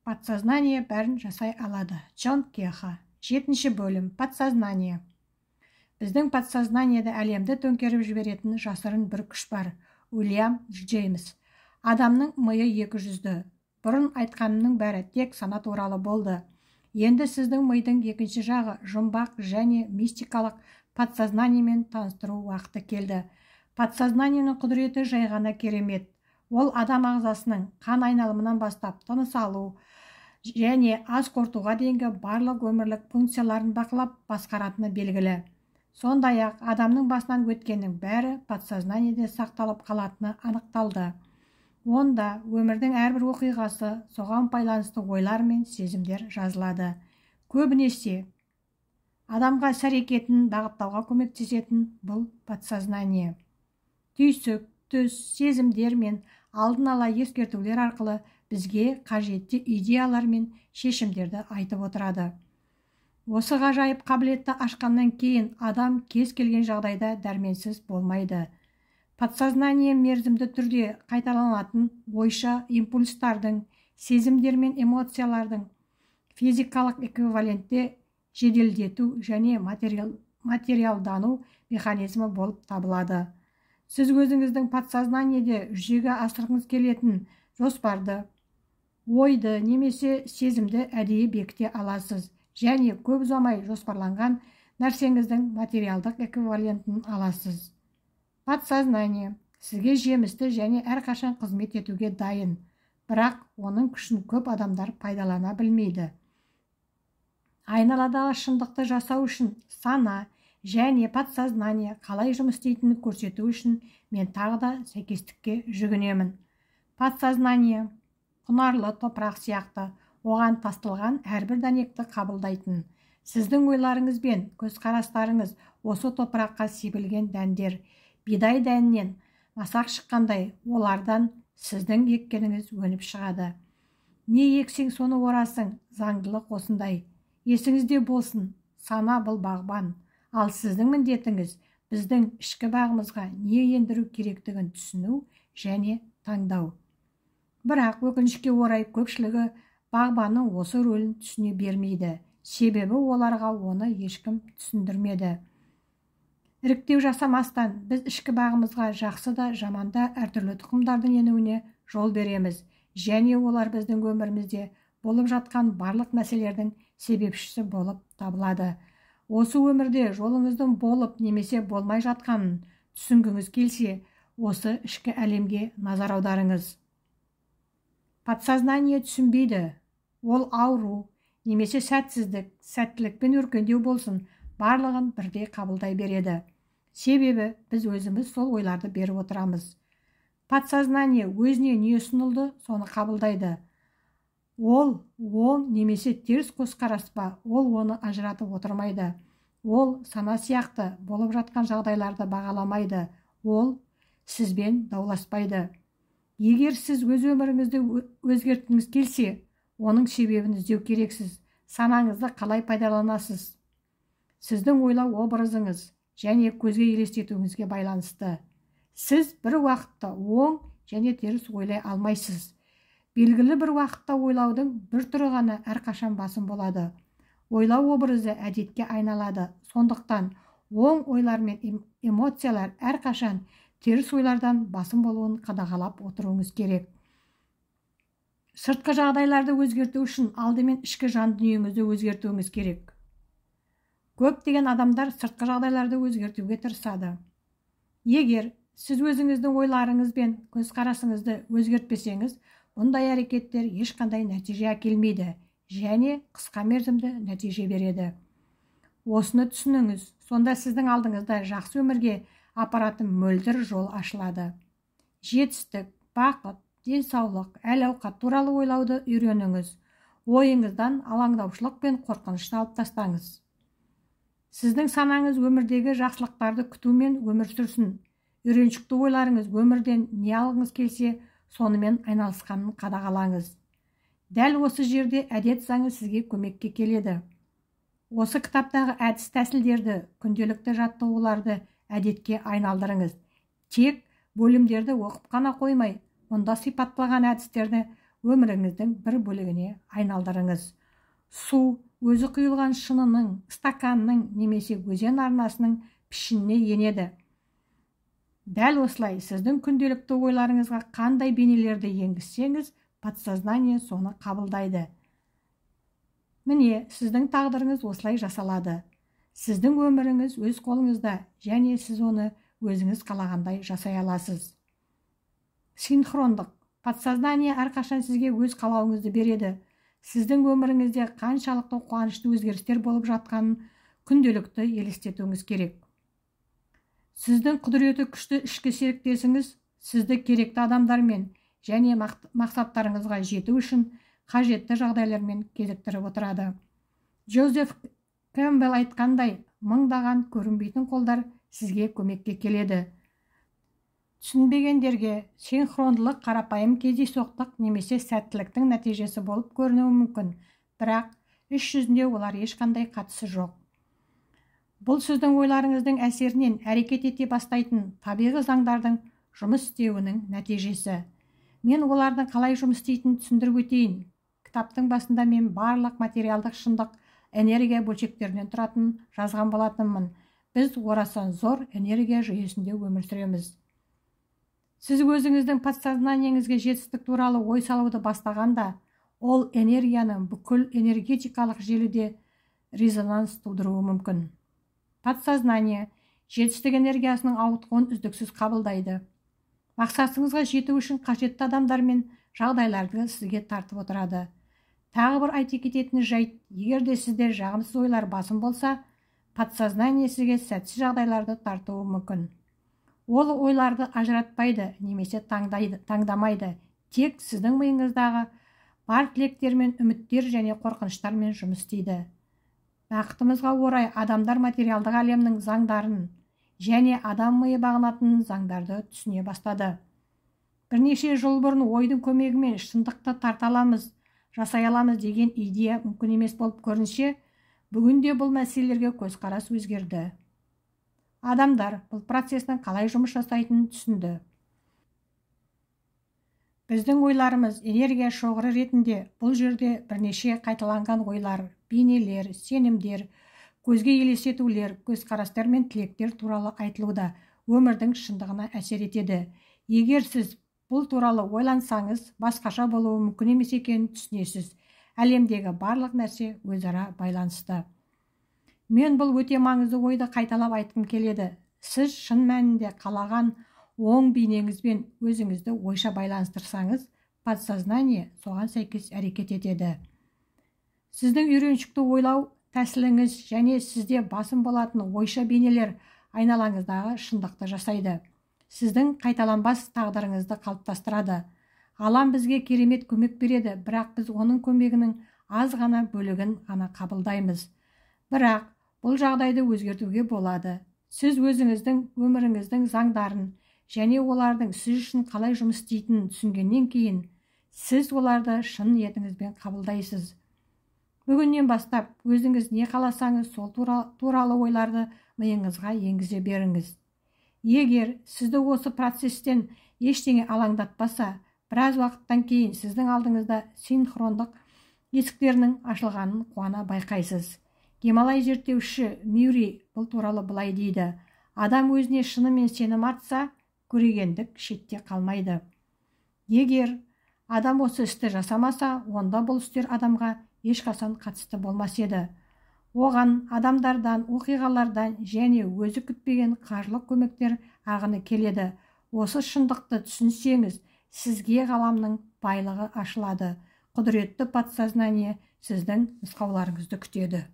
Подсознание бәрін жасай алады. Джон Кеха. 7-ші бөлім. Подсознание. Біздің подсознаниеде әлемді төңкеріп жіберетін жасырын бір күш бар. Уильям Джеймс. Адамның миы 200-ді. Бұрын айтқанымның бәрі тек сана туралы болды. Енді сіздің мидың екінші жағы жұмбақ және мистикалық подсознаниемен таныстыру уақыты келді. Подсознаниенің құдіреті жай ғана керемет. Ол адам ағзасының қан айналымынан бастап тыныс алу және ас қорытуға дейінгі барлық өмірлік функцияларын бақылап басқаратыны белгілі. Сондай-ақ адамның басынан өткеннің бәрі подсознаниеде сақталып қалатыны анықталды. Онда өмірдің әрбір оқиғасы соған байланысты ойлар мен сезімдер жазылады. Көбінесе адамға іс-әрекетін бағыттауға көмектесетін бұл подсознание. Түйсік, түс, сезімдер мен алдын ала ескертулер арқылы бізге қажетті идеялар мен шешімдерді айтып отырады. Осы ғажайып қабілетті ашқаннан кейін адам кез келген жағдайда дәрменсіз болмайды. Подсознание мерзімді түрде қайталанатын ойша импульстардың, сезімдер мен эмоциялардың физикалық эквивалентте жеделдету және материалдану механизмі болып табылады. Сіз өзіңіздің подсознаниеде жүзеге асырғыңыз келетін жоспарды, ойды немесе сезімді әдейі бекіте аласыз және көп ұзамай жоспарланған нәрсеңіздің материалдық эквивалентін аласыз. Подсознание сізге жемісті және әрқашан қызмет етуге дайын, бірақ оның күшін көп адамдар пайдалана білмейді. Айналадағы шындықты жасау үшін сана және подсознание қалай жұмыс істейтінін көрсету үшін мен тағы да сәйкестікке жүгінемін. Подсознание құнарлы топырақ сияқты оған тасталған әрбір дәнекті қабылдайтын. Сіздің ойларыңыз бен көзқарастарыңыз осы топыраққа себілген дәндер. Бидай дәнінен масақ шыққандай, олардан сіздің еккеніңіз өніп шығады. Не ексең, соны орасың, заңдылық осындай. Есіңізде болсын, сана бұл бағбан. Ал сіздің міндетіңіз біздің ішкі бағымызға не ендіру керектігін түсіну және таңдау. Бірақ өкінішке орай көпшілігі бағбанның осы рөлін түсіне бермейді. Себебі оларға оны ешкім түсіндірмеді. Іріктеу жасамастан біз ішкі бағымызға жақсы да жаман да әртүрлі тұқымдардың енуіне жол береміз және олар біздің өмірімізде болып жатқан барлық мәселелердің себепшісі болып табылады. Осы өмірде жолыңыздың болып немесе болмай жатқанын түсінгіңіз келсе, осы ішкі әлемге назар аударыңыз. Подсознание түсінбейді. Ол ауру немесе сәтсіздік, сәттілік пен өркендеу болсын, барлығын бірдей қабылдай береді. Себебі біз өзіміз сол ойларды беріп отырамыз. Подсознание өзіне не ұсынылды, соны қабылдайды. Ол оң немесе теріс көзқарас па, ол оны ажыратып отырмайды. Ол сана сияқты болып жатқан жағдайларды бағаламайды. Ол сізбен дауласпайды. Егер сіз өз өміріңізді өзгерткіңіз келсе, оның себебін іздеу керексіз. Санаңызды қалай пайдаланасыз? Сіздің ойлау образыңыз және көзге елестетуіңізге байланысты. Сіз бір уақытта оң және теріс ойлай алмайсыз. Белгілі бір уақытта ойлаудың бір түрі ғана әрқашан басым болады. Ойлау образы әдетке айналады. Сондықтан оң ойлар мен эмоциялар әрқашан теріс ойлардан басым болуын қадағалап отыруыңыз керек. Сыртқы жағдайларды өзгерту үшін алдымен ішкі жан дүниеңізді өзгертуіңіз керек. Көптеген адамдар сыртқы жағдайларды өзгертуге тырысады. Егер сіз өзіңіздің ойларыңыз бен көзқарасыңызды өзгертпесеңіз, бұндай әрекеттер ешқандай нәтиже әкелмейді және қысқа мерзімді нәтиже береді. Осыны түсініңіз, сонда сіздің алдыңызда жақсы өмірге апаратын мөлдір жол ашылады. Жетістік, бақыт, денсаулық, әл-ауқат туралы ойлауды үйреніңіз. Ойыңыздан алаңдаушылық пен қорқынышты алып тастаңыз. Сіздің санаңыз өмірдегі жақсылықтарды күтумен өмір сүрсін. Үйреншікті ойларыңыз өмірден не алғыңыз келсе, сонымен айналысқанын қадағалаңыз. Дәл осы жерде әдет заңы сізге көмекке келеді. Осы кітаптағы әдіс тәсілдерді, күнделікті жаттығуларды әдетке айналдырыңыз. Тек бөлімдерді оқып қана қоймай, онда сипатталған әдістерді өміріңіздің бір бөлігіне айналдырыңыз. Су өзі құйылған шынының, стаканның немесе өзен арнасының пішініне енеді. Дәл осылай сіздің күнделікті ойларыңызға қандай бейнелерді енгізсеңіз, подсознание соны қабылдайды. Міне, сіздің тағдырыңыз осылай жасалады. Сіздің өміріңіз өз қолыңызда, және сіз оны өзіңіз қалағандай жасай аласыз. Синхрондық. Подсознание әрқашан сізге өз қалауыңызды береді. Сіздің өміріңізде қаншалықты қуанышты өзгерістер болып жатқанын күнделікті елестетуіңіз керек. Сіздің құдіреті күшті ішкі серіктесіңіз сізді керекті адамдармен және мақсаттарыңызға жету үшін қажетті жағдайлармен кезіктіріп отырады. Джозеф Кэмпбелл айтқандай, мыңдаған көрінбейтін қолдар сізге көмекке келеді. Түсінбегендерге синхрондылық қарапайым кездейсоқтық немесе сәттіліктің нәтижесі болып көрінуі мүмкін, бірақ іс жүзінде олар ешқандай қатысы жоқ. Бұл сіздің ойларыңыздың әсерінен әрекет ете бастайтын табиғи заңдардың жұмыс істеуінің нәтижесі. Мен олардың қалай жұмыс істейтінін түсіндіріп өтейін. Кітаптың басында мен барлық материалдық шындық энергия бөлшектерінен тұратын жазған болатынмын. Біз орасан зор энергия жүйесінде өмір сүреміз. Сіз өзіңіздің подсознаниеңізге жетістік туралы ой салуды бастағанда, ол энергияның бүкіл энергетикалық желіде резонанс тудыруы мүмкін. Подсознание жетістік энергиясының ауытқуын үздіксіз қабылдайды. Мақсатыңызға жету үшін қажетті адамдар мен жағдайларды сізге тартып отырады. Тағы бір айта кететін жайт, егер де сізде жағымсыз ойлар басым болса, подсознание сізге сәтсіз жағдайларды тартуы мүмкін. Ол ойларды ажыратпайды немесе таңдамайды, тек сіздің миыңыздағы бар тілектер мен үміттер және қорқыныштармен жұмыс істейді. Бақытымызға орай адамдар материалдық әлемнің заңдарын және адам миы бағынатын заңдарды түсіне бастады. Бірнеше жыл бұрын ойдың көмегімен шындықты тарта аламыз, жасай аламыз деген идея мүмкін емес болып көрінсе, бүгінде бұл мәселелерге көзқарас өзгерді. Адамдар бұл процестің қалай жұмыс жасайтынын түсінді. Біздің ойларымыз энергия шоғыры ретінде бұл жерде бірнеше қайталанған ойлар, бейнелер, сенімдер, көзге елестетулер, көзқарастар мен тілектер туралы айтылуда өмірдің шындығына әсер етеді. Егер сіз бұл туралы ойлансаңыз, басқаша болуы мүмкін емес екенін түсінесіз. Әлемдегі барлық нәрсе өзара байланысты. Мен бұл өте маңызды ойды қайталап айтқым келеді. Сіз шын мәнінде қалаған оң бейнеңізбен өзіңізді ойша байланыстырсаңыз, подсознание соған сәйкес әрекет етеді. Сіздің үйреншікті ойлау тәсіліңіз және сізде басым болатын ойша бейнелер айналаңыздағы шындықты жасайды. Сіздің қайталанбас тағдырыңызды қалыптастырады. Алам бізге керемет көмек береді, бірақ біз оның көмегінің аз ғана бөлігін ғана қабылдаймыз. Бірақ бұл жағдайды өзгертуге болады. Сіз өзіңіздің өміріңіздің заңдарын және олардың сіз үшін қалай жұмыс істейтінін түсінгеннен кейін, сіз оларды шын ниетіңізбен қабылдайсыз. Бүгіннен бастап өзіңіз не қаласаңыз, сол туралы ойларды миыңызға енгізе беріңіз. Егер сізді осы процесстен ештеңе алаңдатпаса, біраз уақыттан кейін сіздің алдыңызда синхрондық есіктерінің ашылғанын қуана байқайсыз. Гималай зерттеуші Мюррей бұл туралы былай дейді: адам өзіне шынымен сенім артса, көрегендік шетте қалмайды. Егер адам осы істі жасамаса, онда бұл істер адамға ешқашан қатысты болмас еді. Оған адамдардан, оқиғалардан және өзі күтпеген қаржылық көмектер ағыны келеді. Осы шындықты түсінсеңіз, сізге ғаламның байлығы ашылады. Құдіретті подсознание сіздің нұсқауларыңызды күтеді.